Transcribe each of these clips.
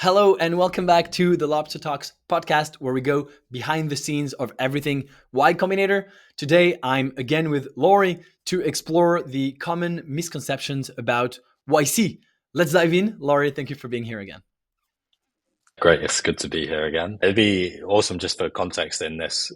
Hello and welcome back to the Lobster Talks podcast, where we go behind the scenes of everything Y Combinator. Today, I'm again with Laurie to explore the common misconceptions about YC. Let's dive in. Laurie, thank you for being here again. Great, it's good to be here again. It'd be awesome just for context in this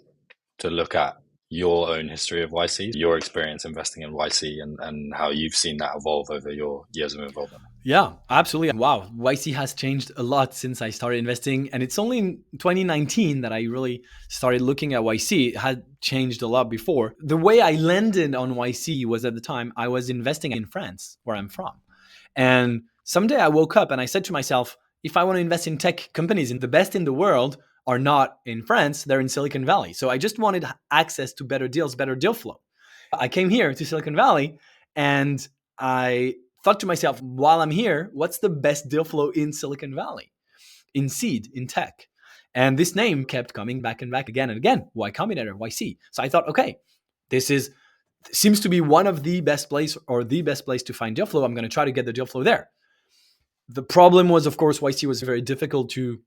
to look at your own history of YC, your experience investing in YC, and how you've seen that evolve over your years of involvement. Yeah, absolutely. Wow, YC has changed a lot since I started investing. And it's only in 2019 that I really started looking at YC. It had changed a lot before. The way I landed on YC was at the time I was investing in France, where I'm from. And someday I woke up and I said to myself, if I want to invest in tech companies, and the best in the world are not in France, they're in Silicon Valley. So I just wanted access to better deals, better deal flow. I came here to Silicon Valley and I thought to myself, while I'm here, what's the best deal flow in Silicon Valley, in seed, in tech? And this name kept coming back and back again and again. Y Combinator, YC. So I thought, okay, this seems to be one of the best place or the best place to find deal flow. I'm going to try to get the deal flow there. The problem was, of course, YC was very difficult to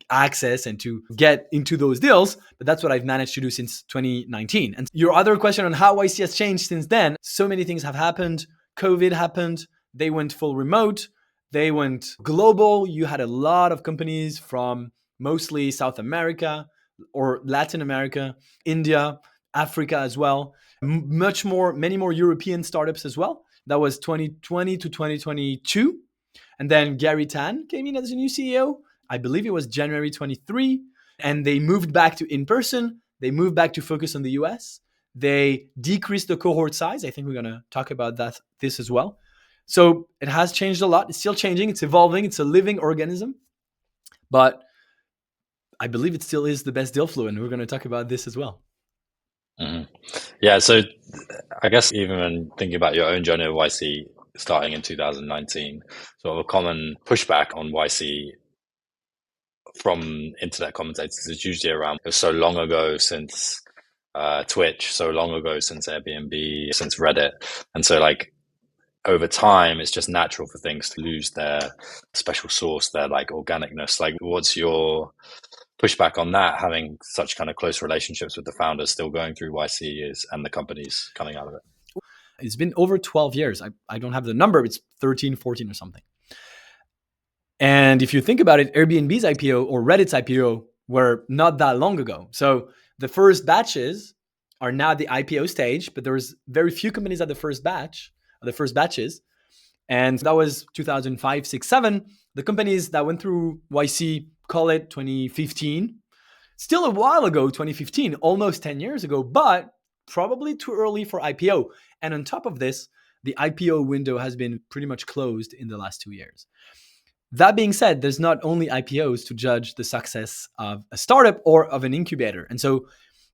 access and to get into those deals, but that's what I've managed to do since 2019. And your other question on how YC has changed since then, so many things have happened. COVID happened. They went full remote. They went global. You had a lot of companies from mostly South America or Latin America, India, Africa as well. Many more European startups as well. That was 2020 to 2022. And then Gary Tan came in as a new CEO. I believe it was January 23. And they moved back to in-person. They moved back to focus on the US. They decreased the cohort size. I think we're going to talk about this as well. So it has changed a lot. It's still changing. It's evolving. It's a living organism. But I believe it still is the best deal flow. And we're going to talk about this as well. Mm-hmm. Yeah, so I guess even when thinking about your own journey of YC starting in 2019, sort of a common pushback on YC from internet commentators is usually around it was so long ago since Twitch, so long ago since Airbnb, since Reddit. And so over time, it's just natural for things to lose their special sauce, their organicness. What's your pushback on that, having such kind of close relationships with the founders still going through YC and the companies coming out of it? It's been over 12 years. I don't have the number. It's 13, 14 or something. And if you think about it, Airbnb's IPO or Reddit's IPO were not that long ago. So the first batches are now at the IPO stage, but there's very few companies at the first batches. And that was 2005, 6, 7. The companies that went through YC, call it 2015. Still a while ago, 2015, almost 10 years ago, but probably too early for IPO. And on top of this, the IPO window has been pretty much closed in the last 2 years. That being said, there's not only IPOs to judge the success of a startup or of an incubator. And so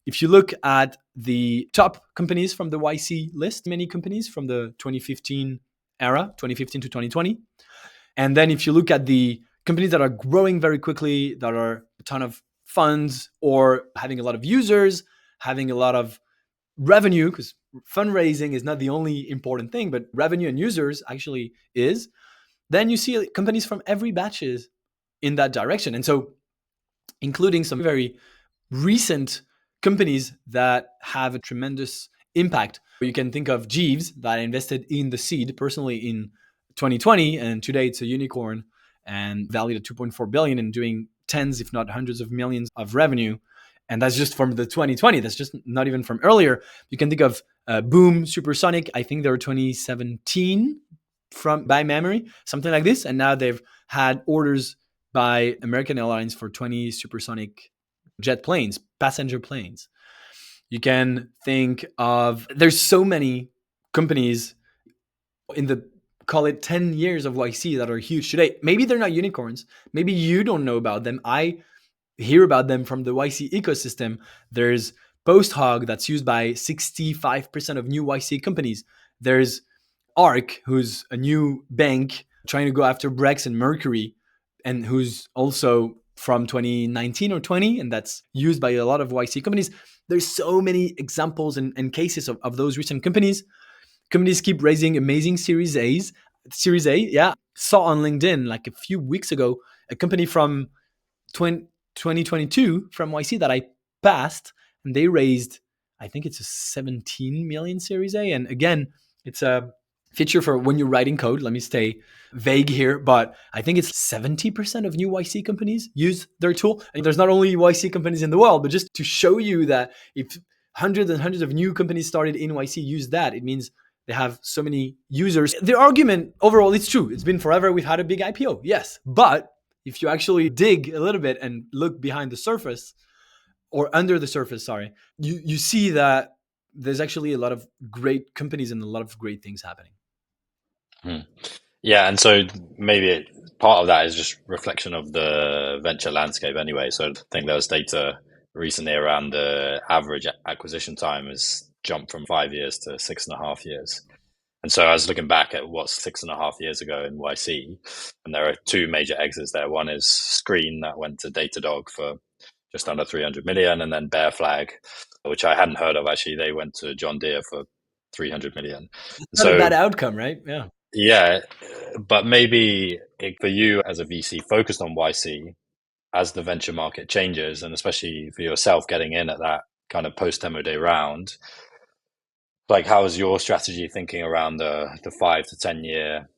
if you look at the top companies from the YC list, many companies from the 2015 era, 2015 to 2020. And then if you look at the companies that are growing very quickly, that are a ton of funds or having a lot of users, having a lot of revenue, because fundraising is not the only important thing, but revenue and users actually is, then you see companies from every batches in that direction. And so including some very recent companies that have a tremendous impact. You can think of Jeeves that invested in the seed personally in 2020, and today it's a unicorn and valued at 2.4 billion and doing tens, if not hundreds of millions of revenue. And that's just from the 2020. That's just not even from earlier. You can think of Boom, Supersonic. I think they're 2017 by memory, something like this. And now they've had orders by American Airlines for 20 supersonic jet planes, passenger planes. You can think of, there's so many companies in the, call it 10 years of YC that are huge today. Maybe they're not unicorns. Maybe you don't know about them. I hear about them from the YC ecosystem. There's PostHog that's used by 65% of new YC companies. There's ARK, who's a new bank trying to go after Brex and Mercury, and who's also from 2019 or 20, and that's used by a lot of YC companies. There's so many examples and cases of those recent companies. Companies keep raising amazing Series A. Yeah, saw on LinkedIn like a few weeks ago a company from 2022 from YC that I passed, and they raised, I think it's a 17 million Series A. And again, it's a feature for when you're writing code. Let me stay vague here, but I think it's 70% of new YC companies use their tool. And there's not only YC companies in the world, but just to show you that if hundreds and hundreds of new companies started in YC use that, it means they have so many users. Their argument overall, it's true. It's been forever. We've had a big IPO. Yes. But if you actually dig a little bit and look behind the surface, or under the surface, sorry, you see that there's actually a lot of great companies and a lot of great things happening. Yeah, and so maybe part of that is just reflection of the venture landscape anyway. So I think there was data recently around the average acquisition time has jumped from 5 years to 6.5 years. And so I was looking back at what's 6.5 years ago in YC, and there are two major exits there. One is Screen that went to Datadog for just under 300 million, and then Bear Flag, which I hadn't heard of actually. They went to John Deere for 300 million. It's not a bad outcome, right? Yeah. Yeah, but maybe for you as a VC focused on YC, as the venture market changes, and especially for yourself getting in at that kind of post-demo day round, like how is your strategy thinking around the 5 to 10 year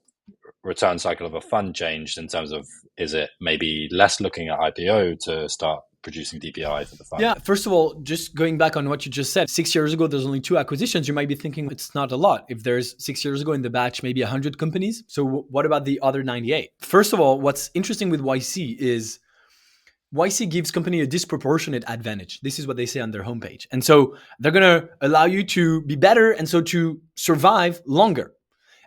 return cycle of a fund changed in terms of, is it maybe less looking at IPO to start producing DPI for the fund? Yeah, first of all, just going back on what you just said, 6 years ago, there's only 2 acquisitions. You might be thinking it's not a lot. If there's 6 years ago in the batch, maybe 100 companies. So what about the other 98? First of all, what's interesting with YC is YC gives company a disproportionate advantage. This is what they say on their homepage. And so they're going to allow you to be better and so to survive longer.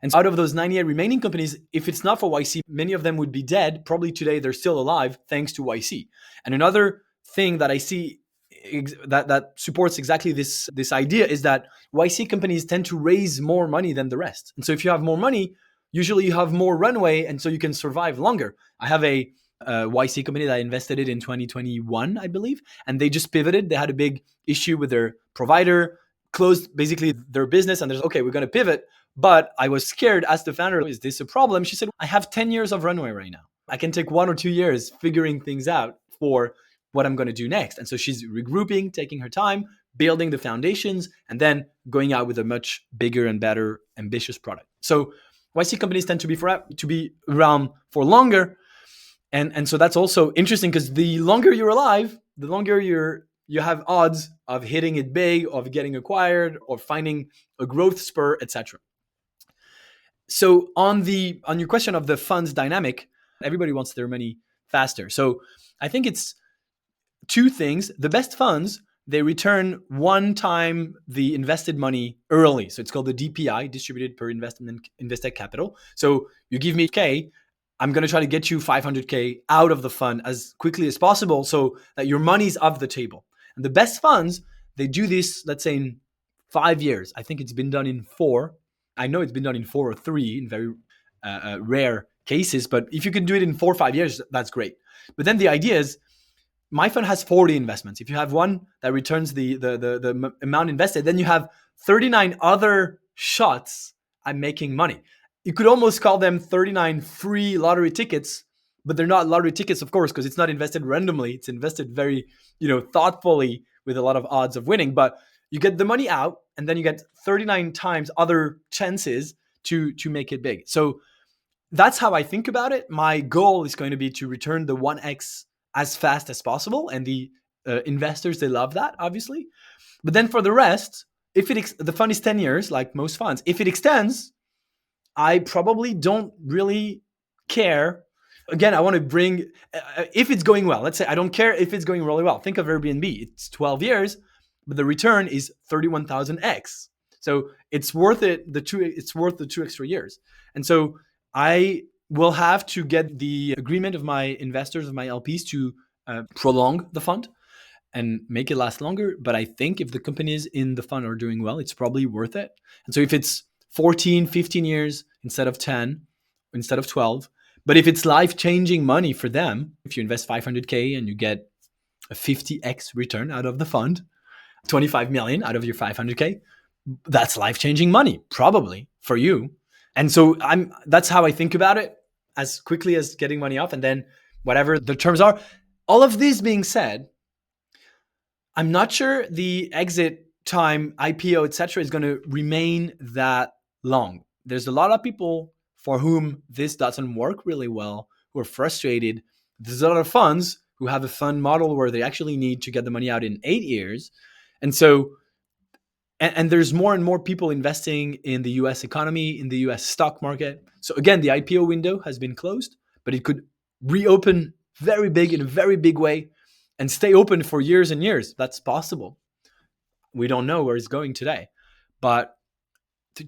And so out of those 98 remaining companies, if it's not for YC, many of them would be dead. Probably today they're still alive thanks to YC. And another thing that I see that supports exactly this idea is that YC companies tend to raise more money than the rest. And so if you have more money, usually you have more runway, and so you can survive longer. I have a YC company that I invested in 2021, I believe, and they just pivoted. They had a big issue with their provider, closed basically their business, and there's, okay, we're going to pivot. But I was scared, asked the founder, is this a problem? She said, I have 10 years of runway right now. I can take 1 or 2 years figuring things out for what I'm going to do next. And so she's regrouping, taking her time, building the foundations, and then going out with a much bigger and better, ambitious product. So YC companies tend to be around for longer. And so that's also interesting because the longer you're alive, the longer you have odds of hitting it big, of getting acquired, or finding a growth spur, etc. So on your question of the funds dynamic, everybody wants their money faster. So I think it's 2 things. The best funds, they return 1 time the invested money early. So it's called the DPI, distributed per invested capital. So you give me K, I'm going to try to get you 500K out of the fund as quickly as possible so that your money's off the table. And the best funds, they do this, let's say in 5 years. I think it's been done in 4. I know it's been done in 4 or 3 in very rare cases, but if you can do it in 4 or 5 years, that's great. But then the idea is, my fund has 40 investments. If you have one that returns the amount invested, then you have 39 other shots at making money. You could almost call them 39 free lottery tickets, but they're not lottery tickets, of course, because it's not invested randomly. It's invested very, thoughtfully with a lot of odds of winning. But you get the money out, and then you get 39 times other chances to make it big. So that's how I think about it. My goal is going to be to return the 1x as fast as possible, and the investors, they love that, obviously. But then for the rest, if the fund is 10 years, like most funds, if it extends, I probably don't really care. Again, I want to bring, if it's going well, let's say I don't care if it's going really well. Think of Airbnb. It's 12 years, but the return is 31,000x. So it's worth it. It's worth the 2 extra years. And so I will have to get the agreement of my investors, of my LPs, to prolong the fund and make it last longer. But I think if the companies in the fund are doing well, it's probably worth it. And so if it's 14, 15 years instead of 10, instead of 12, but if it's life-changing money for them, if you invest 500K and you get a 50x return out of the fund, 25 million out of your 500K, that's life-changing money, probably, for you. And so that's how I think about it, as quickly as getting money off. And then whatever the terms are. All of this being said, I'm not sure the exit time, IPO, etc., is going to remain that long. There's a lot of people for whom this doesn't work really well, who are frustrated. There's a lot of funds who have a fund model where they actually need to get the money out in 8 years. And so, and there's more and more people investing in the US economy, in the US stock market. So again, the IPO window has been closed, but it could reopen very big in a very big way and stay open for years and years. That's possible. We don't know where it's going today. But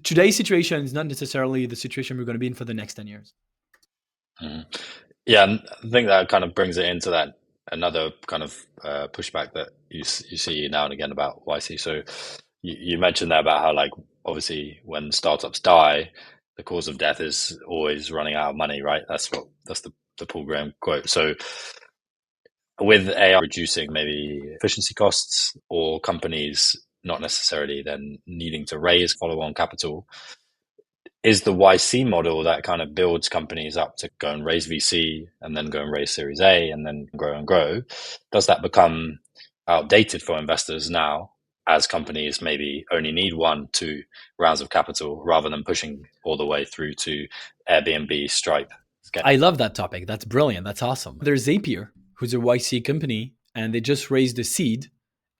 today's situation is not necessarily the situation we're going to be in for the next 10 years. Mm. Yeah, and I think that kind of brings it into that another kind of pushback that you see now and again about YC. So you mentioned there about how, like, obviously when startups die, the cause of death is always running out of money, right? That's the Paul Graham quote. So with AI reducing maybe efficiency costs, or companies not necessarily then needing to raise follow-on capital, is the YC model that kind of builds companies up to go and raise VC and then go and raise Series A and then grow and grow, does that become outdated for investors now, as companies maybe only need 1-2 rounds of capital rather than pushing all the way through to Airbnb, Stripe? I love that topic. That's brilliant. That's awesome. There's Zapier, who's a YC company, and they just raised a seed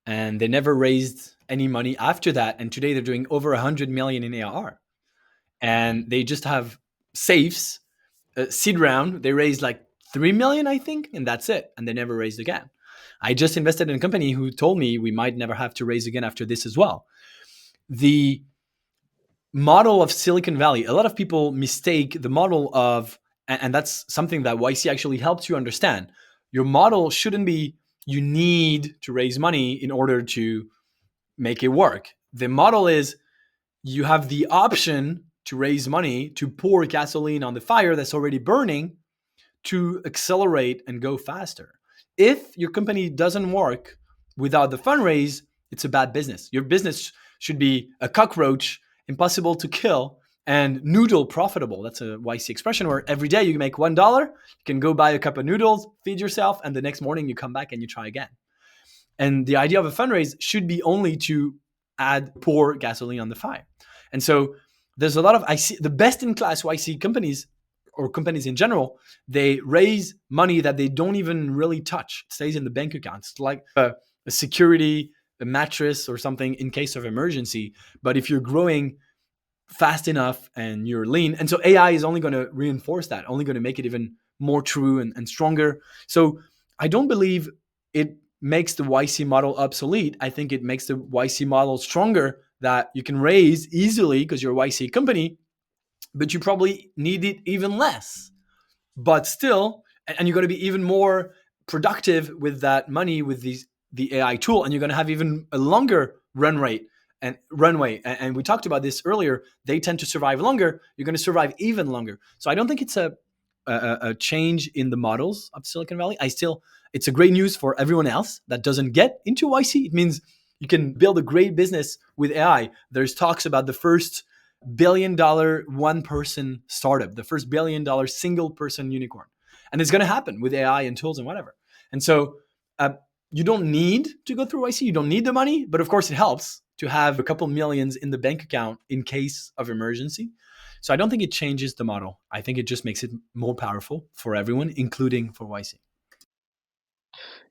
and they never raised any money after that. And today they're doing over 100 million in ARR. And they just have safes, seed round. They raised like 3 million, I think, and that's it. And they never raised again. I just invested in a company who told me we might never have to raise again after this as well. The model of Silicon Valley, a lot of people mistake the model of, and that's something that YC actually helps you understand. Your model shouldn't be you need to raise money in order to make it work. The model is you have the option to raise money to pour gasoline on the fire that's already burning to accelerate and go faster. If your company doesn't work without the fundraise, it's a bad business. Your business should be a cockroach, impossible to kill, and noodle profitable. That's a YC expression where every day you make $1, you can go buy a cup of noodles, feed yourself, and the next morning you come back and you try again. And the idea of a fundraise should be only to pour gasoline on the fire. And so there's a lot of, I see the best in class YC companies, or companies in general, they raise money that they don't even really touch. It stays in the bank account. It's like a security, a mattress or something in case of emergency. But if you're growing fast enough and you're lean, and so AI is only going to reinforce that, only going to make it even more true and stronger. So I don't believe it makes the YC model obsolete. I think it makes the YC model stronger, that you can raise easily because you're a YC company, but you probably need it even less. But still, and you're going to be even more productive with that money with the AI tool, and you're going to have even a longer runway. And we talked about this earlier. They tend to survive longer. You're going to survive even longer. So I don't think it's a change in the models of Silicon Valley. It's a great news for everyone else that doesn't get into YC. It means you can build a great business with AI. There's talks about the first $1 billion one-person startup, the first $1 billion single-person unicorn. And it's going to happen with AI and tools and whatever. And so you don't need to go through YC. You don't need the money. But of course, it helps to have a couple millions in the bank account in case of emergency. So I don't think it changes the model. I think it just makes it more powerful for everyone, including for YC.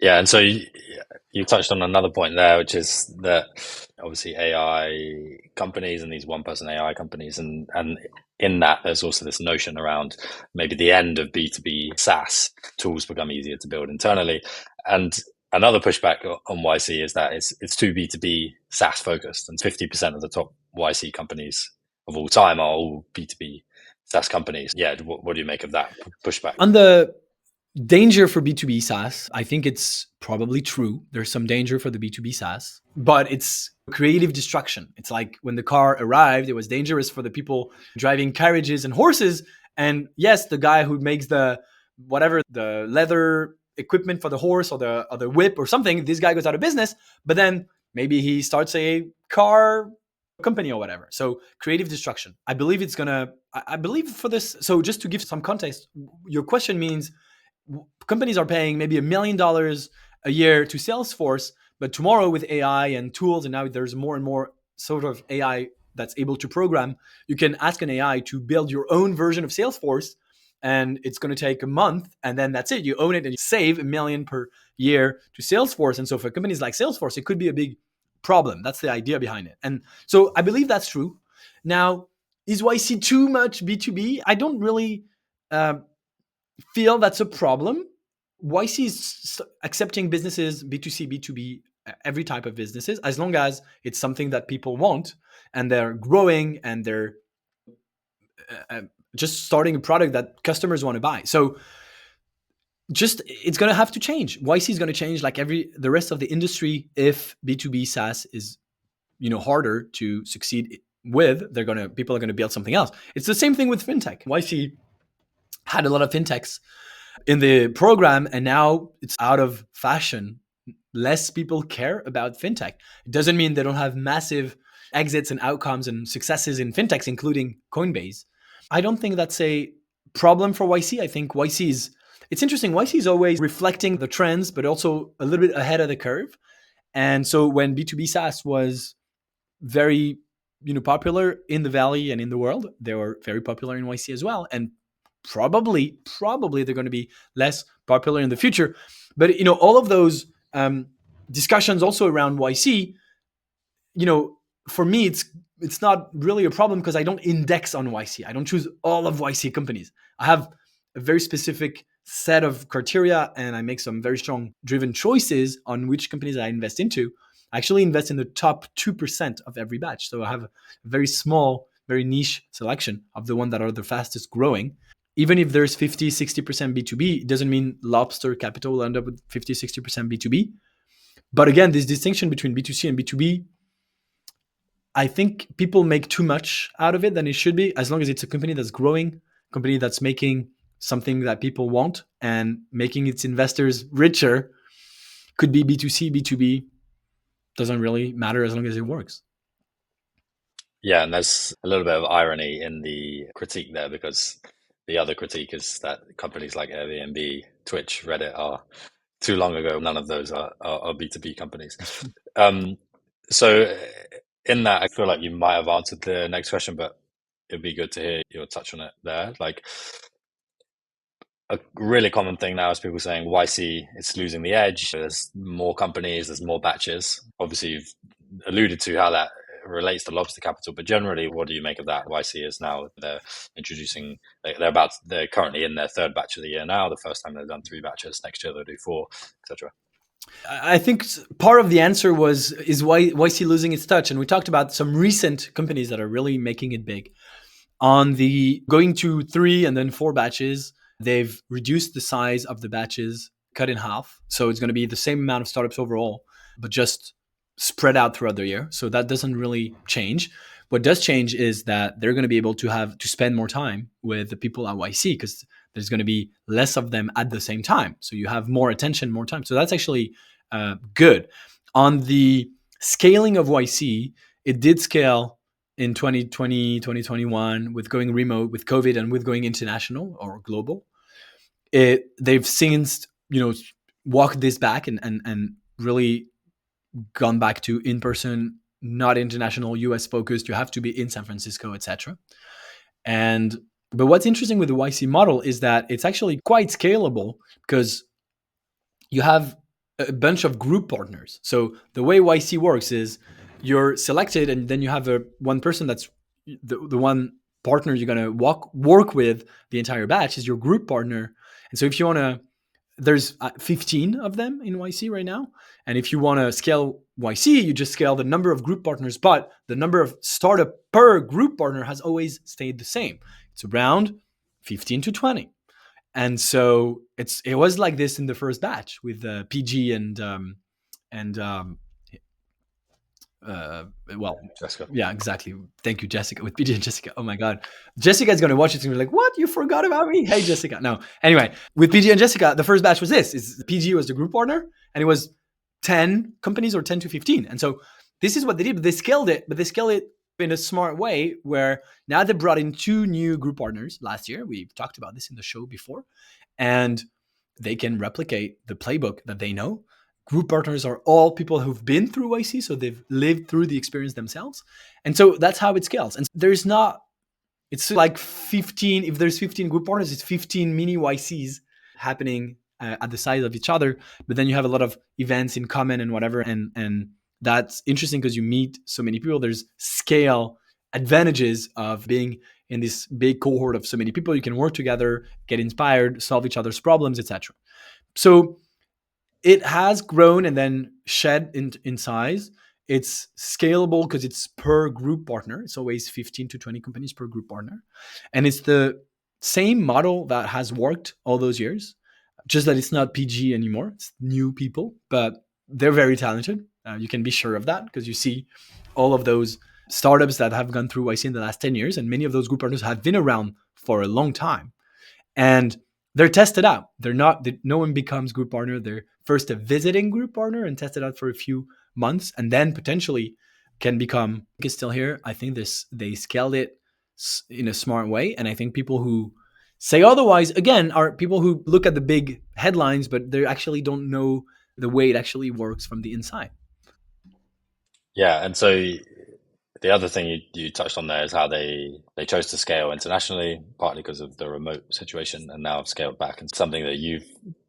Yeah, and so you touched on another point there, which is that obviously AI companies and these one-person AI companies, and in that there's also this notion around maybe the end of B2B SaaS. Tools become easier to build internally. And another pushback on YC is that it's too B2B SaaS focused, and 50% of the top YC companies of all time are all B2B SaaS companies. Yeah, what do you make of that pushback? On the danger for B2B SaaS, I think it's probably true. There's some danger for the B2B SaaS, but it's creative destruction. It's like when the car arrived, it was dangerous for the people driving carriages and horses. And yes, the guy who makes the leather equipment for the horse or the whip or something, this guy goes out of business, but then maybe he starts a car company or whatever. So creative destruction. I believe for this. So just to give some context, your question means companies are paying maybe $1 million a year to Salesforce, but tomorrow with AI and tools, and now there's more and more sort of AI that's able to program, you can ask an AI to build your own version of Salesforce, and it's going to take a month, and then that's it. You own it, and you save $1 million per year to Salesforce. And so for companies like Salesforce, it could be a big problem. That's the idea behind it. And so I believe that's true. Now, is YC too much B2B? I don't really feel that's a problem. YC is accepting businesses, B2C, B2B, every type of businesses, as long as it's something that people want and they're growing and they're just starting a product that customers want to buy. So just it's going to have to change. YC is going to change like the rest of the industry. If B2B SaaS is harder to succeed with, people are going to build something else. It's the same thing with fintech. YC had a lot of fintechs in the program, and now it's out of fashion. Less people care about fintech. It doesn't mean they don't have massive exits and outcomes and successes in fintechs, including Coinbase. I don't think that's a problem for YC. I think it's interesting. YC is always reflecting the trends, but also a little bit ahead of the curve. And so when B2B SaaS was very popular in the Valley and in the world, they were very popular in YC as well. And probably they're going to be less popular in the future. But all of those discussions also around YC, for me it's not really a problem because I don't index on YC. I don't choose all of YC companies. I have a very specific set of criteria, and I make some very strong driven choices on which companies I invest into. I actually invest in the top 2% of every batch. So I have a very small, very niche selection of the ones that are the fastest growing. Even if there's 50, 60% B2B, it doesn't mean Lobster Capital will end up with 50, 60% B2B. But again, this distinction between B2C and B2B, I think people make too much out of it than it should be, as long as it's a company that's growing, company that's making something that people want and making its investors richer. Could be B2C, B2B, doesn't really matter as long as it works. Yeah, and there's a little bit of irony in the critique there, because the other critique is that companies like Airbnb, Twitch, Reddit are too long ago. None of those are B2B companies. So in that, I feel like you might have answered the next question, but it'd be good to hear your touch on it there. Like, a really common thing now is people saying YC it's losing the edge. There's more companies, there's more batches. Obviously, you've alluded to how that relates to Lobster Capital, but generally, what do you make of that? YC is now they're currently in their third batch of the year now. The first time they've done 3 batches. Next year they'll do 4, etc. I think part of the answer is why YC losing its touch, and we talked about some recent companies that are really making it big. On the going to 3 and then 4 batches, they've reduced the size of the batches, cut in half. So it's going to be the same amount of startups overall, but just spread out throughout the year. So that doesn't really change. What does change is that they're going to be able to spend more time with the people at YC, because there's going to be less of them at the same time. So you have more attention, more time. So that's actually good. On the scaling of YC, it did scale in 2020, 2021 with going remote, with COVID, and with going international or global. They've since, walked this back and really gone back to in-person, not international, US focused. You have to be in San Francisco, etc. But what's interesting with the YC model is that it's actually quite scalable, because you have a bunch of group partners. So the way YC works is you're selected, and then you have one person that's the one partner you're going to work with the entire batch is your group partner. And so if you want to, there's 15 of them in YC right now. And if you want to scale YC, you just scale the number of group partners, but the number of startup per group partner has always stayed the same. It's around 15 to 20. And so it was like this in the first batch with PG and Jessica. Yeah, exactly. Thank you, Jessica, with PG and Jessica. Oh my God. Jessica is going to watch it and be like, what? You forgot about me? Hey, Jessica. No. Anyway, with PG and Jessica, the first batch was this. PG was the group partner, and it was 10 companies or 10 to 15. And so this is what they did. They scaled it, but they scaled it in a smart way, where now they brought in 2 new group partners last year. We've talked about this in the show before. And they can replicate the playbook that they know. Group partners are all people who've been through YC, so they've lived through the experience themselves. And so that's how it scales. And there's not, it's like 15, if there's 15 group partners, it's 15 mini YCs happening at the size of each other. But then you have a lot of events in common and whatever. And that's interesting because you meet so many people. There's scale advantages of being in this big cohort of so many people. You can work together, get inspired, solve each other's problems, etc. So it has grown and then shed in size. It's scalable because it's per group partner. It's always 15 to 20 companies per group partner. And it's the same model that has worked all those years, just that it's not PG anymore. It's new people, but they're very talented. You can be sure of that because you see all of those startups that have gone through YC in the last 10 years. And many of those group partners have been around for a long time. And they're tested out. They're not, no one becomes group partner. They're first a visiting group partner and tested out for a few months, and then potentially can become, is still here. I think they scaled it in a smart way. And I think people who say otherwise, again, are people who look at the big headlines, but they actually don't know the way it actually works from the inside. Yeah, and so the other thing you touched on there is how they chose to scale internationally, partly because of the remote situation, and now have scaled back. And something that you've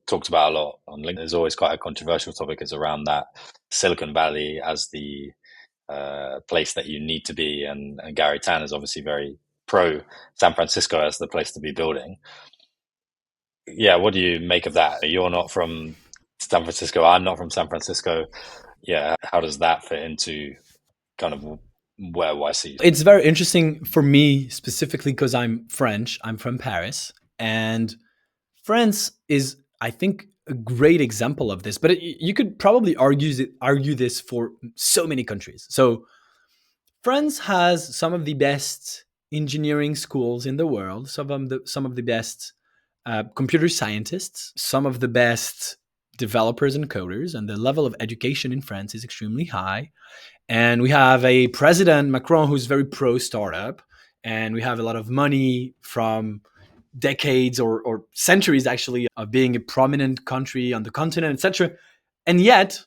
talked about a lot on LinkedIn is always quite a controversial topic, is around that Silicon Valley as the place that you need to be. And Gary Tan is obviously very pro San Francisco as the place to be building. Yeah, what do you make of that? You're not from San Francisco. I'm not from San Francisco. Yeah, how does that fit into kind of where YC? It's very interesting for me specifically because I'm French. I'm from Paris, and France is, I think, a great example of this. But you could probably argue this for so many countries. So France has some of the best engineering schools in the world, some of the best computer scientists, some of the best developers and coders, and the level of education in France is extremely high. And we have a president, Macron, who's very pro startup, and we have a lot of money from decades or centuries actually of being a prominent country on the continent, etc. And yet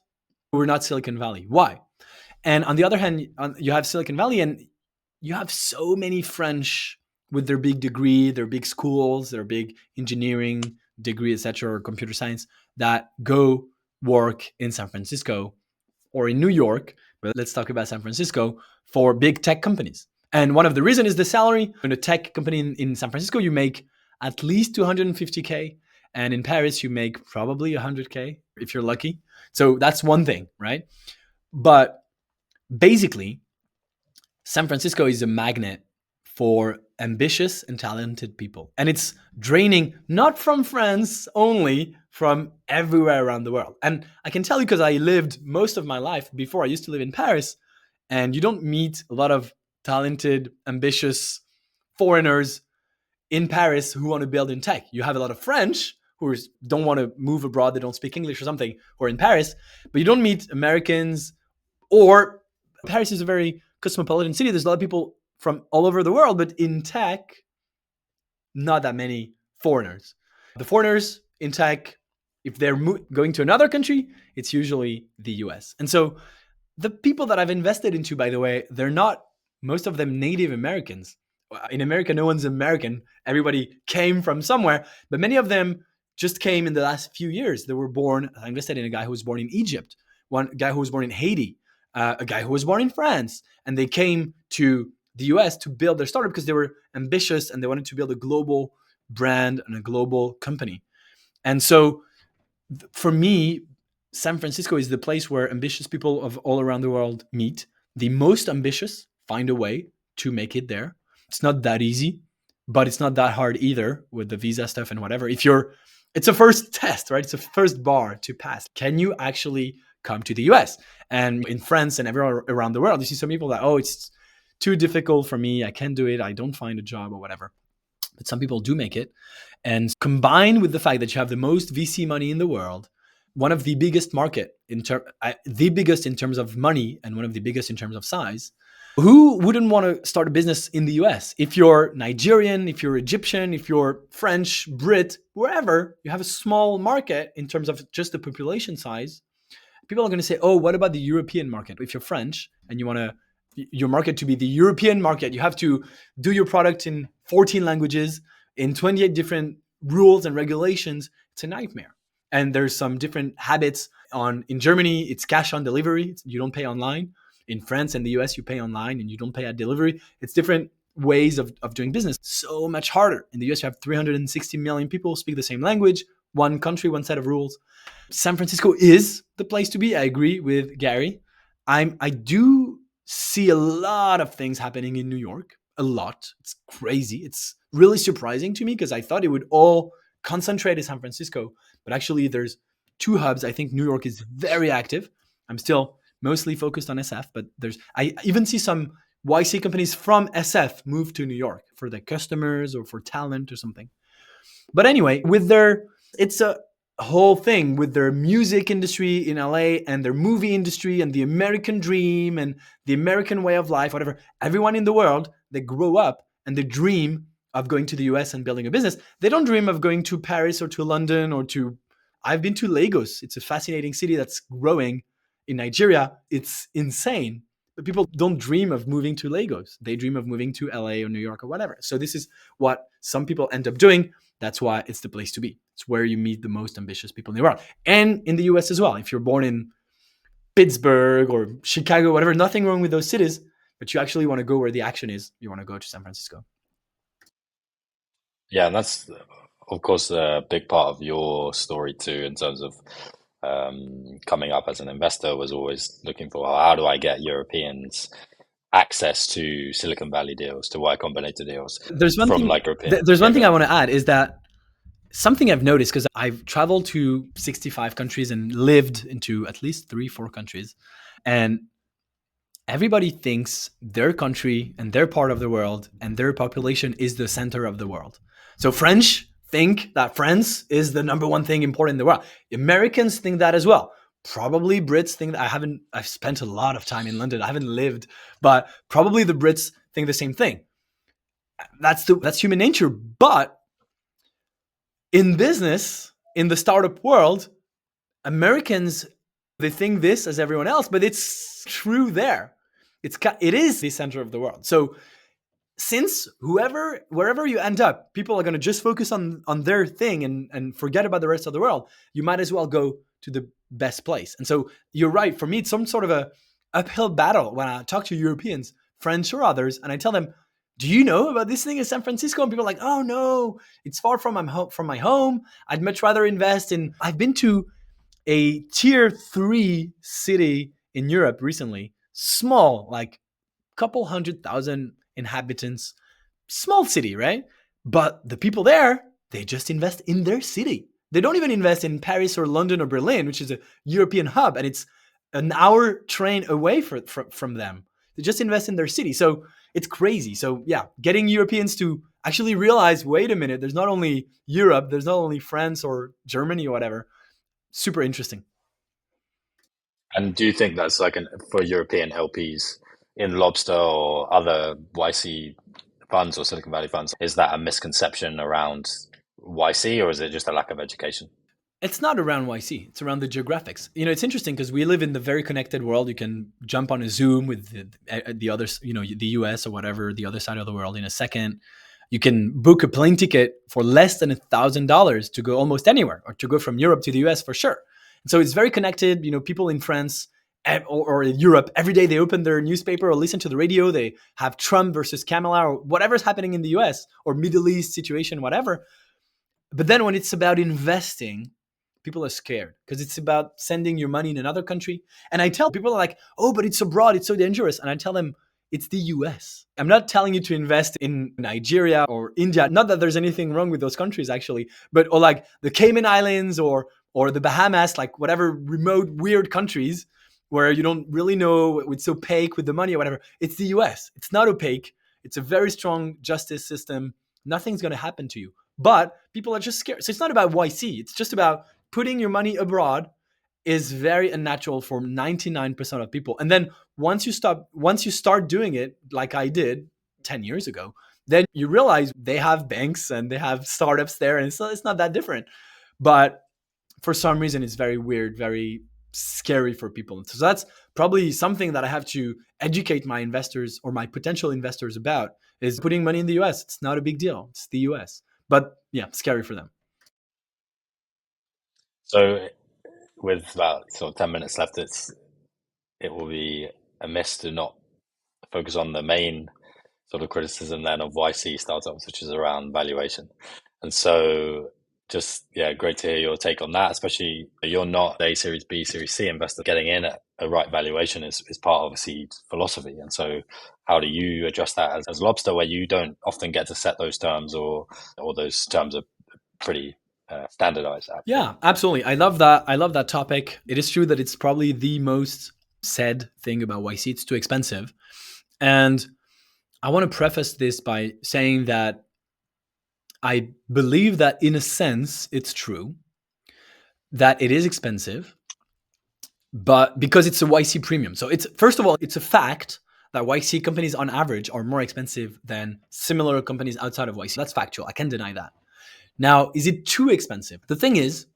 we're not Silicon Valley. Why? And on the other hand, you have Silicon Valley, and you have so many French with their big degree, their big schools, their big engineering degree, etc., or computer science, that go work in San Francisco or in New York. But let's talk about San Francisco, for big tech companies. And one of the reasons is the salary. In a tech company in San Francisco, you make at least 250K. And in Paris, you make probably 100K if you're lucky. So that's one thing, right? But basically, San Francisco is a magnet for ambitious and talented people. And it's draining not from France only, from everywhere around the world. And I can tell you because I lived most of my life before. I used to live in Paris, and you don't meet a lot of talented, ambitious foreigners in Paris who want to build in tech. You have a lot of French who don't want to move abroad, they don't speak English or something, who are in Paris, but you don't meet Americans. Or Paris is a very cosmopolitan city. There's a lot of people from all over the world, but in tech, not that many foreigners. The foreigners in tech, if they're going to another country, it's usually the US. And so the people that I've invested into, by the way, they're not, most of them, Native Americans. In America, no one's American. Everybody came from somewhere, but many of them just came in the last few years. They were born, I invested in a guy who was born in Egypt, one guy who was born in Haiti, a guy who was born in France, and they came to the US to build their startup because they were ambitious and they wanted to build a global brand and a global company. And so for me, San Francisco is the place where ambitious people of all around the world meet. The most ambitious find a way to make it there. It's not that easy, but it's not that hard either with the visa stuff and whatever. It's a first test, right? It's a first bar to pass. Can you actually come to the US? And in France and everywhere around the world, you see some people that, oh, it's too difficult for me. I can't do it. I don't find a job or whatever. But some people do make it. And combined with the fact that you have the most VC money in the world, one of the biggest market the biggest in terms of money and one of the biggest in terms of size, Who wouldn't want to start a business in the US? If you're Nigerian, if you're Egyptian, if you're French, Brit, wherever, you have a small market in terms of just the population size. People are going to say, oh, what about the European market? If you're French and you want your market to be the European market, you have to do your product in 14 languages, in 28 different rules and regulations. It's a nightmare. And there's some different habits in Germany, it's cash on delivery. You don't pay online. In France and the US, you pay online and you don't pay at delivery. It's different ways of doing business. So much harder. In the US, you have 360 million people speak the same language, one country, one set of rules. San Francisco is the place to be. I agree with Gary. I do see a lot of things happening in New York. A lot. It's crazy. It's really surprising to me because I thought it would all concentrate in San Francisco, but actually there's two hubs. I think New York is very active. I'm still mostly focused on SF, but I even see some YC companies from SF move to New York for their customers or for talent or something. But anyway, it's a whole thing with their music industry in LA and their movie industry and the American dream and the American way of life, whatever. Everyone in the world, they grow up and they dream of going to the US and building a business. They don't dream of going to Paris or to London I've been to Lagos. It's a fascinating city that's growing in Nigeria. It's insane. But people don't dream of moving to Lagos. They dream of moving to LA or New York or whatever. So this is what some people end up doing. That's why it's the place to be. It's where you meet the most ambitious people in the world. And in the US as well. If you're born in Pittsburgh or Chicago, whatever, nothing wrong with those cities, but you actually want to go where the action is. You want to go to San Francisco. Yeah, and that's of course a big part of your story too, in terms of coming up as an investor, was always looking for, well, how do I get Europeans access to Silicon Valley deals, to Y Combinator deals There's one from thing. like European. There's Yeah, one go thing I on. want to add is that something I've noticed because I've traveled to 65 countries and lived into at least 3, 4 countries, and everybody thinks their country and their part of the world and their population is the center of the world. So French think that France is the number one thing important in the world. Americans think that as well. Probably Brits think that I've spent a lot of time in London. I haven't lived, but probably the Brits think the same thing. That's human nature. But in business, in the startup world, Americans, they think this as everyone else, but it's true there. It is the center of the world. So since wherever you end up, people are going to just focus on their thing and forget about the rest of the world, you might as well go to the best place. And so you're right. For me, it's some sort of a uphill battle when I talk to Europeans, French or others, and I tell them, do you know about this thing in San Francisco? And people are like, oh no, it's far from my home. I'd much rather invest in. I've been to a tier 3 city in Europe recently, small, like couple 100,000 inhabitants, small city, right? But the people there, they just invest in their city. They don't even invest in Paris or London or Berlin, which is a European hub, and it's an hour train away from them. They just invest in their city. So it's crazy. So yeah, getting Europeans to actually realize, wait a minute, there's not only Europe, there's not only France or Germany or whatever. Super interesting. And do you think that's like for European LPs in Lobster or other YC funds or Silicon Valley funds, is that a misconception around YC, or is it just a lack of education? It's not around YC. It's around the geographics. It's interesting because we live in the very connected world. You can jump on a Zoom with the other, the US or whatever, the other side of the world in a second. You can book a plane ticket for less than $1,000 to go almost anywhere, or to go from Europe to the US for sure. And so it's very connected. People in France or in Europe, every day they open their newspaper or listen to the radio. They have Trump versus Kamala or whatever's happening in the US or Middle East situation, whatever. But then when it's about investing, people are scared because it's about sending your money in another country. And I tell people, are like, oh, but it's abroad, it's so dangerous. And I tell them, it's the US. I'm not telling you to invest in Nigeria or India. Not that there's anything wrong with those countries, actually, or like the Cayman Islands or the Bahamas, like whatever remote, weird countries where you don't really know, it's opaque with the money or whatever. It's the US. It's not opaque. It's a very strong justice system. Nothing's going to happen to you. But people are just scared. So it's not about YC. It's just about putting your money abroad is very unnatural for 99% of people. And then once you start doing it, like I did 10 years ago, then you realize they have banks and they have startups there, and it's not that different. But for some reason, it's very weird, very scary for people. So that's probably something that I have to educate my investors or my potential investors about, is putting money in the US. It's not a big deal. It's the US. But yeah, scary for them. So with about sort of 10 minutes left, it will be amiss to not focus on the main sort of criticism then of YC startups, which is around valuation. And so just, yeah, great to hear your take on that, especially you're not a Series B, Series C investor. Getting in at a right valuation is part of a seed philosophy. And so how do you address that as Lobster, where you don't often get to set those terms, or those terms are pretty standardized? Yeah, absolutely. I love that. I love that topic. It is true that it's probably the most said thing about YC. It's too expensive. And I want to preface this by saying that I believe that in a sense it's true that it is expensive, but because it's a YC premium. So it's, first of all, it's a fact that YC companies on average are more expensive than similar companies outside of YC. That's factual. I can't deny that. Now, is it too expensive? The thing is,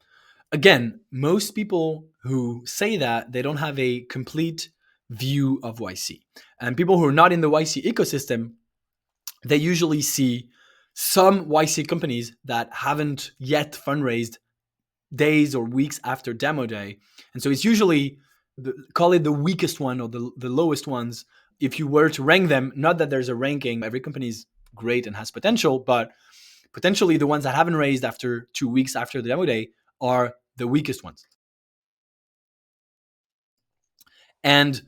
again, most people who say that, they don't have a complete view of YC. And people who are not in the YC ecosystem, they usually see some YC companies that haven't yet fundraised days or weeks after demo day. And so it's usually, call it the weakest one or the lowest ones. If you were to rank them, not that there's a ranking, every company is great and has potential, but potentially the ones that haven't raised after 2 weeks after the demo day are the weakest ones. And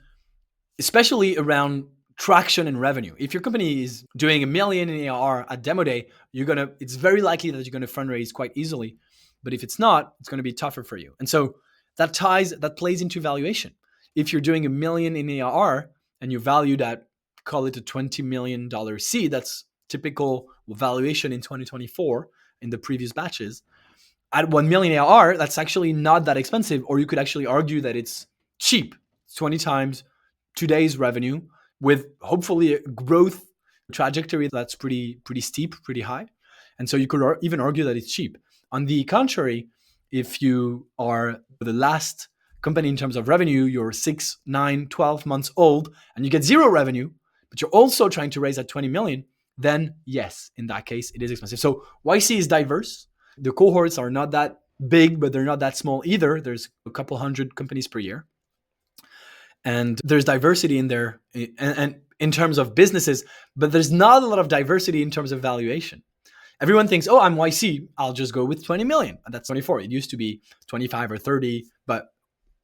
especially around traction and revenue. If your company is doing $1 million in ARR at demo day, it's very likely that you're going to fundraise quite easily. But if it's not, it's going to be tougher for you. And so that plays into valuation. If you're doing $1 million in ARR and you're valued at, call it a $20 million seed, that's typical valuation in 2024 in the previous batches. At 1 million ARR, that's actually not that expensive, or you could actually argue that it's cheap. It's 20 times today's revenue, with hopefully a growth trajectory that's pretty steep, pretty high. And so you could even argue that it's cheap. On the contrary, if you are the last company in terms of revenue, you're 6, 9, 12 months old, and you get zero revenue, but you're also trying to raise at 20 million, then yes, in that case, it is expensive. So YC is diverse. The cohorts are not that big, but they're not that small either. There's a couple hundred companies per year. And there's diversity in there and in terms of businesses, but there's not a lot of diversity in terms of valuation. Everyone thinks, oh, I'm YC, I'll just go with 20 million. And that's 24. It used to be 25 or 30,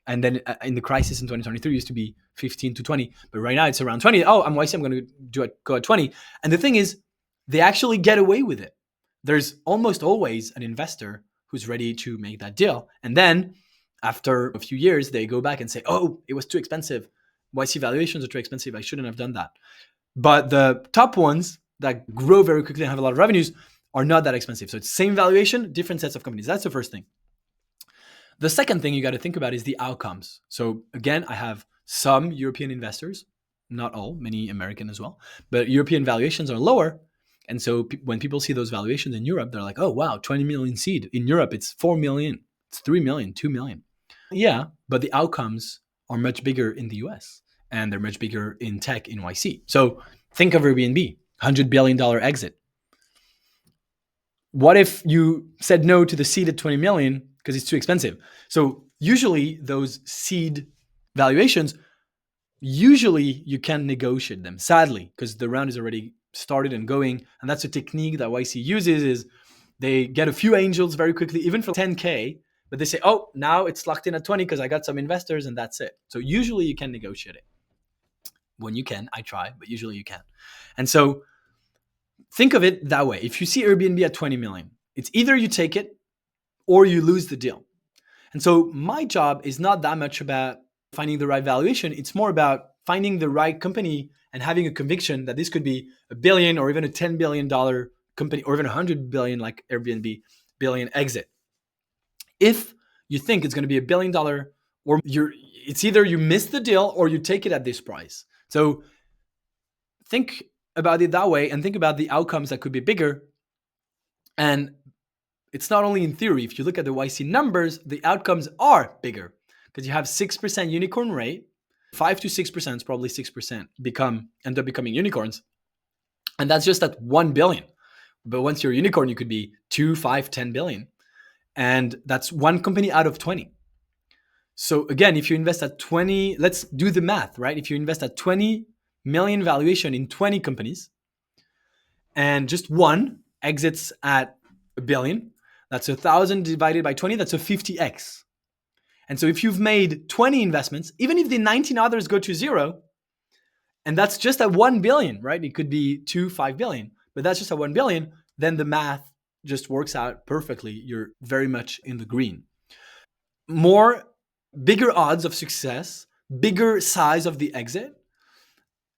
and then in the crisis in 2023, it used to be 15 to 20. But right now it's around 20. Oh, I'm YC, I'm going to go at 20. And the thing is, they actually get away with it. There's almost always an investor who's ready to make that deal. And then after a few years, they go back and say, oh, it was too expensive. YC valuations are too expensive. I shouldn't have done that. But the top ones that grow very quickly and have a lot of revenues are not that expensive. So it's same valuation, different sets of companies. That's the first thing. The second thing you got to think about is the outcomes. So again, I have some European investors, not all, many American as well, but European valuations are lower. And so when people see those valuations in Europe, they're like, oh, wow, 20 million seed. In Europe, it's 4 million, it's 3 million, 2 million. Yeah, but the outcomes are much bigger in the US, and they're much bigger in tech in YC. So think of Airbnb, $100 billion exit. What if you said no to the seed at 20 million because it's too expensive? So usually those seed valuations, usually you can negotiate them, sadly, because the round is already started and going. And that's a technique that YC uses, is they get a few angels very quickly, even for 10K, but they say, oh, now it's locked in at 20 because I got some investors, and that's it. So usually you can negotiate it. When you can, I try, but usually you can. And so think of it that way. If you see Airbnb at 20 million, it's either you take it or you lose the deal. And so my job is not that much about finding the right valuation. It's more about finding the right company and having a conviction that this could be $1 billion or even a $10 billion company, or even 100 billion like Airbnb billion exit. If you think it's going to be $1 billion or it's either you miss the deal or you take it at this price. So think about it that way and think about the outcomes that could be bigger. And it's not only in theory. If you look at the YC numbers, the outcomes are bigger because you have 6% unicorn rate. 5 to 6% is probably 6% end up becoming unicorns. And that's just at 1 billion. But once you're a unicorn, you could be 2, 5, 10 billion. And that's one company out of 20. So again, if you invest at 20, let's do the math, right? If you invest at 20 million valuation in 20 companies and just one exits at a billion, that's 1,000 divided by 20, that's a 50x. And so if you've made 20 investments, even if the 19 others go to zero, and that's just at 1 billion, right? It could be 2, 5 billion, but that's just at 1 billion, then the math just works out perfectly. You're very much in the green. Bigger odds of success, bigger size of the exit.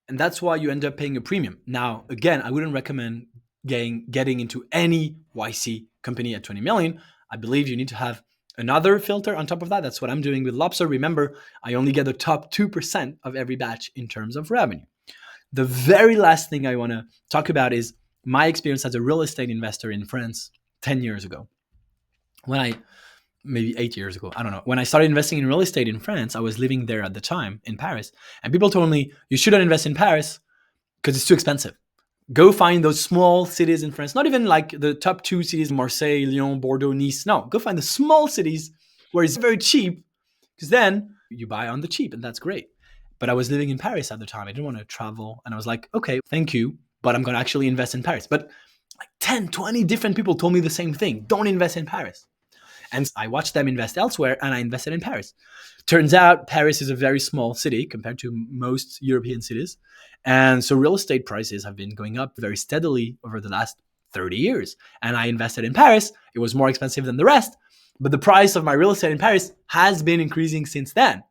And that's why you end up paying a premium. Now, again, I wouldn't recommend getting into any YC company at 20 million. I believe you need to have another filter on top of that. That's what I'm doing with Lobster. Remember, I only get the top 2% of every batch in terms of revenue. The very last thing I want to talk about is my experience as a real estate investor in France 10 years ago. Maybe 8 years ago, I don't know. When I started investing in real estate in France, I was living there at the time in Paris. And people told me, you shouldn't invest in Paris because it's too expensive. Go find those small cities in France, not even like the top 2 cities, Marseille, Lyon, Bordeaux, Nice. No, go find the small cities where it's very cheap, because then you buy on the cheap and that's great. But I was living in Paris at the time. I didn't want to travel. And I was like, okay, thank you, but I'm going to actually invest in Paris. But like 10, 20 different people told me the same thing. Don't invest in Paris. And I watched them invest elsewhere and I invested in Paris. Turns out Paris is a very small city compared to most European cities. And so real estate prices have been going up very steadily over the last 30 years. And I invested in Paris. It was more expensive than the rest, but the price of my real estate in Paris has been increasing since then.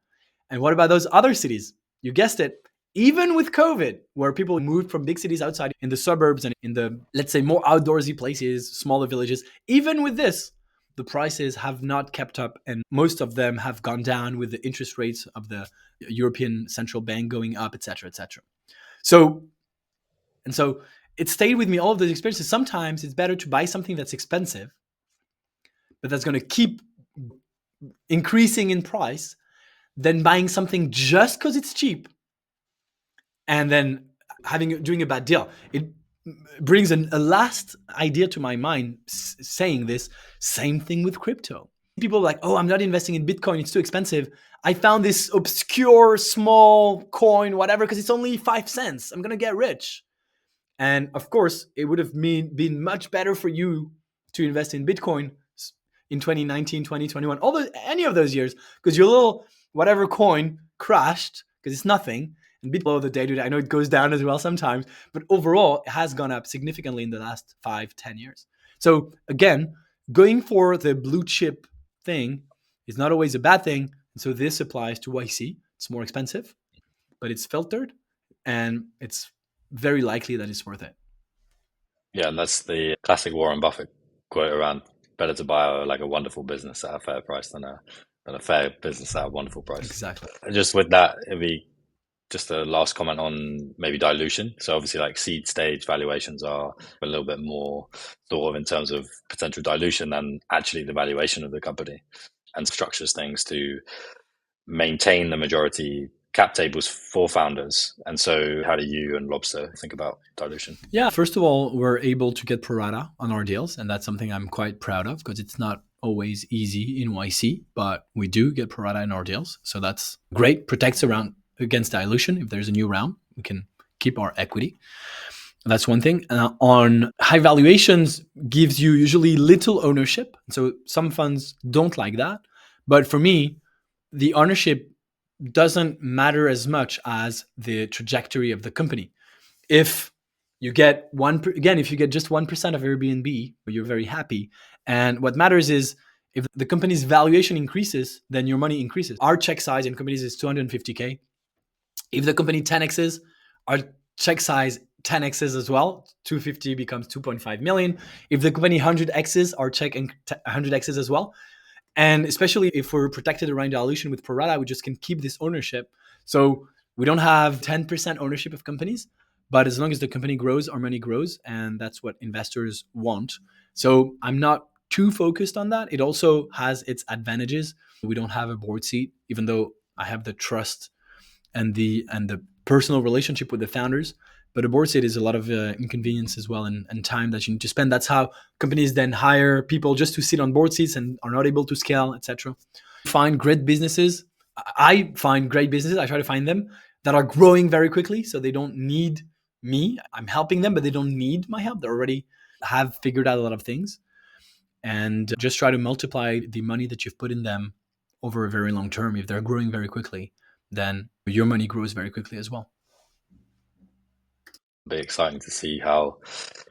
And what about those other cities? You guessed it. Even with COVID, where people moved from big cities outside in the suburbs and in the, let's say, more outdoorsy places, smaller villages, even with this, the prices have not kept up, and most of them have gone down with the interest rates of the European Central Bank going up, et cetera, et cetera. So it stayed with me, all of those experiences. Sometimes it's better to buy something that's expensive, but that's going to keep increasing in price, than buying something just because it's cheap and then doing a bad deal. It brings a last idea to my mind saying this. Same thing with crypto. People are like, oh, I'm not investing in Bitcoin, it's too expensive. I found this obscure small coin, whatever, because it's only 5 cents. I'm going to get rich. And of course, it would have been much better for you to invest in Bitcoin in 2019, 2021, any of those years, because your little whatever coin crashed because it's nothing. And below the day to day, I know it goes down as well sometimes, but overall, it has gone up significantly in the last 5-10 years. So again, going for the blue chip thing is not always a bad thing. And so this applies to YC. It's more expensive, but it's filtered, and it's very likely that it's worth it. Yeah, and that's the classic Warren Buffett quote around better to buy like a wonderful business at a fair price than a fair business at a wonderful price. Exactly. Just with that, it'd be just a last comment on maybe dilution. So obviously like seed stage valuations are a little bit more thought of in terms of potential dilution than actually the valuation of the company, and structures things to maintain the majority cap tables for founders. And so how do you and Lobster think about dilution? Yeah, first of all, we're able to get pro rata on our deals, and that's something I'm quite proud of because it's not always easy in YC, but we do get pro rata in our deals. So that's great, protects against dilution. If there's a new round, we can keep our equity. That's one thing. On high valuations gives you usually little ownership. So some funds don't like that. But for me, the ownership doesn't matter as much as the trajectory of the company. If you get if you get just 1% of Airbnb, you're very happy. And what matters is if the company's valuation increases, then your money increases. Our check size in companies is 250K. If the company 10x's, our check size 10x's as well. 250 becomes 2.5 million. If the company 100x's, our check 100x's as well. And especially if we're protected around dilution with pro rata, we just can keep this ownership. So we don't have 10% ownership of companies, but as long as the company grows, our money grows. And that's what investors want. So I'm not too focused on that. It also has its advantages. We don't have a board seat, even though I have the trust and the personal relationship with the founders. But a board seat is a lot of inconvenience as well, and time that you need to spend. That's how companies then hire people just to sit on board seats and are not able to scale, etc. Find great businesses. I find great businesses. I try to find them that are growing very quickly, so they don't need me. I'm helping them, but they don't need my help. They already have figured out a lot of things, and just try to multiply the money that you've put in them over a very long term. If they're growing very quickly, then your money grows very quickly as well. Be exciting to see how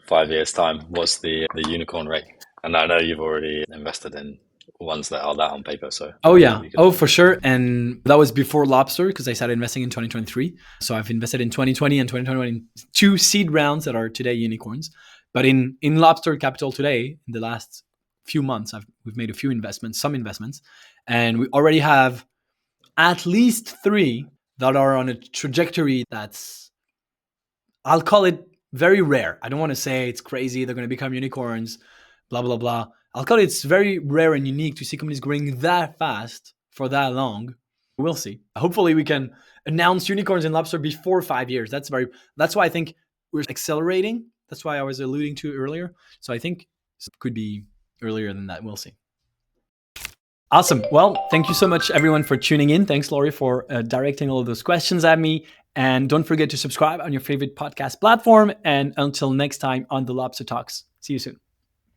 5 years time what's the unicorn rate. And I know you've already invested in ones that are that on paper. So oh yeah, for sure. And that was before Lobster, because I started investing in 2023. So I've invested in 2020 and 2021 in 2 seed rounds that are today unicorns. But in Lobster Capital today, in the last few months, we've made a few investments, some investments, and we already have at least 3 that are on a trajectory that's, I'll call it very rare. I don't want to say it's crazy, they're going to become unicorns, blah, blah, blah. I'll call it, it's very rare and unique to see companies growing that fast for that long. We'll see. Hopefully we can announce unicorns in Lobster before 5 years. That's why I think we're accelerating. That's why I was alluding to earlier. So I think it could be earlier than that. We'll see. Awesome. Well, thank you so much, everyone, for tuning in. Thanks, Laurie, for directing all of those questions at me. And don't forget to subscribe on your favorite podcast platform. And until next time on the Lobster Talks, see you soon.